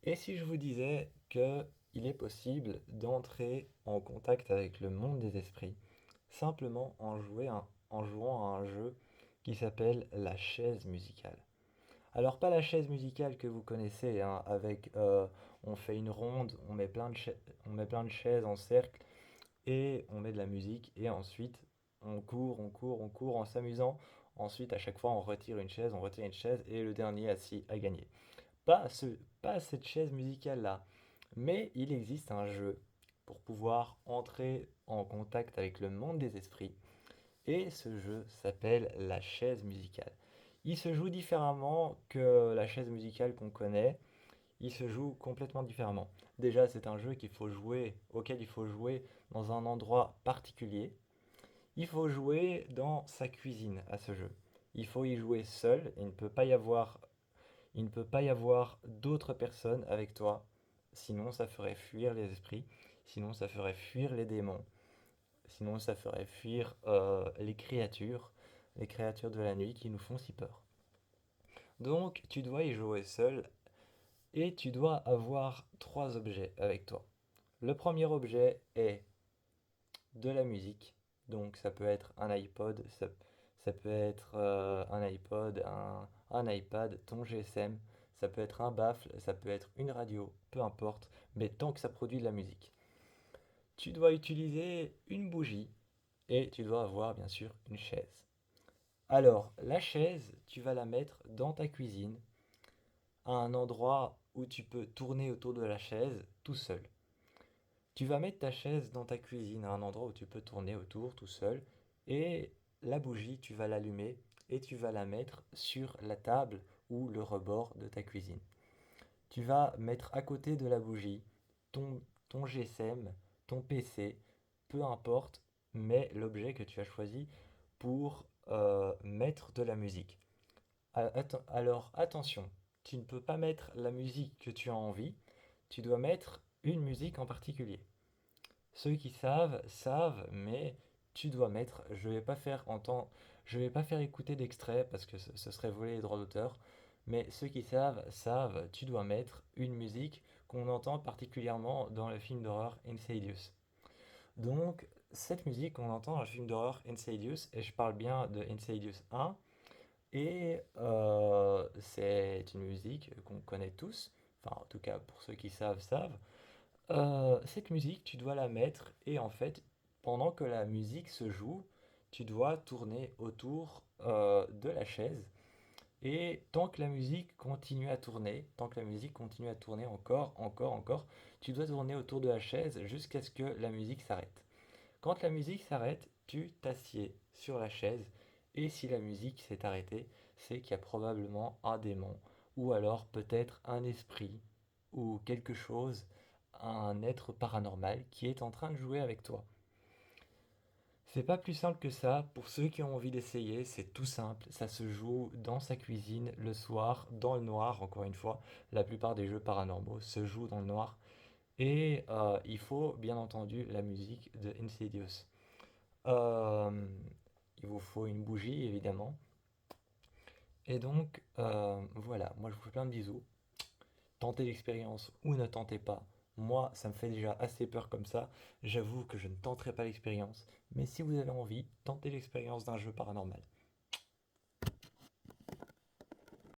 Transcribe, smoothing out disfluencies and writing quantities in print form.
Et si je vous disais que il est possible d'entrer en contact avec le monde des esprits simplement en jouant à un jeu qui s'appelle la chaise musicale. Alors pas la chaise musicale que vous connaissez, hein, avec on fait une ronde, on met plein de chaises en cercle et on met de la musique et ensuite on court en s'amusant. Ensuite à chaque fois on retire une chaise et le dernier assis a gagné. Pas, ce, pas cette chaise musicale-là. Mais il existe un jeu pour pouvoir entrer en contact avec le monde des esprits. Et ce jeu s'appelle la chaise musicale. Il se joue différemment que la chaise musicale qu'on connaît. Il se joue complètement différemment. Déjà, c'est un jeu auquel il faut jouer dans un endroit particulier. Il faut jouer dans sa cuisine à ce jeu. Il faut y jouer seul. Il ne peut pas y avoir d'autres personnes avec toi, sinon ça ferait fuir les esprits, sinon ça ferait fuir les démons, sinon ça ferait fuir les créatures de la nuit qui nous font si peur. Donc tu dois y jouer seul et tu dois avoir trois objets avec toi. Le premier objet est de la musique, donc ça peut être un iPod, ça peut être un iPod, un iPad, ton GSM, ça peut être un baffle, ça peut être une radio, peu importe, mais tant que ça produit de la musique. Tu dois utiliser une bougie et tu dois avoir bien sûr une chaise. Alors, la chaise, tu vas la mettre dans ta cuisine, à un endroit où tu peux tourner autour de la chaise tout seul. Tu vas mettre ta chaise dans ta cuisine, à un endroit où tu peux tourner autour tout seul, et la bougie, tu vas l'allumer et tu vas la mettre sur la table ou le rebord de ta cuisine. Tu vas mettre à côté de la bougie ton GSM, ton PC, peu importe, mais l'objet que tu as choisi pour mettre de la musique. Alors attention, tu ne peux pas mettre la musique que tu as envie, tu dois mettre une musique en particulier. Ceux qui savent, savent, mais tu dois mettre, je vais pas faire écouter d'extrait parce que ce serait voler les droits d'auteur, mais ceux qui savent, savent, tu dois mettre une musique qu'on entend particulièrement dans le film d'horreur Insidious. Donc, cette musique qu'on entend dans le film d'horreur Insidious, et je parle bien de Insidious 1, et c'est une musique qu'on connaît tous, enfin en tout cas pour ceux qui savent, savent. Cette musique, tu dois la mettre et en fait, pendant que la musique se joue, tu dois tourner autour de la chaise et tant que la musique continue à tourner, tant que la musique continue à tourner encore, tu dois tourner autour de la chaise jusqu'à ce que la musique s'arrête. Quand la musique s'arrête, tu t'assieds sur la chaise et si la musique s'est arrêtée, c'est qu'il y a probablement un démon ou alors peut-être un esprit ou quelque chose, un être paranormal qui est en train de jouer avec toi. C'est pas plus simple que ça. Pour ceux qui ont envie d'essayer, c'est tout simple. Ça se joue dans sa cuisine le soir, dans le noir, encore une fois. La plupart des jeux paranormaux se jouent dans le noir. Et il faut bien entendu la musique de Insidious. Euh, il vous faut une bougie, évidemment. Et donc, voilà, moi je vous fais plein de bisous. Tentez l'expérience ou ne tentez pas. Moi, ça me fait déjà assez peur comme ça. J'avoue que je ne tenterai pas l'expérience. Mais si vous avez envie, tentez l'expérience d'un jeu paranormal.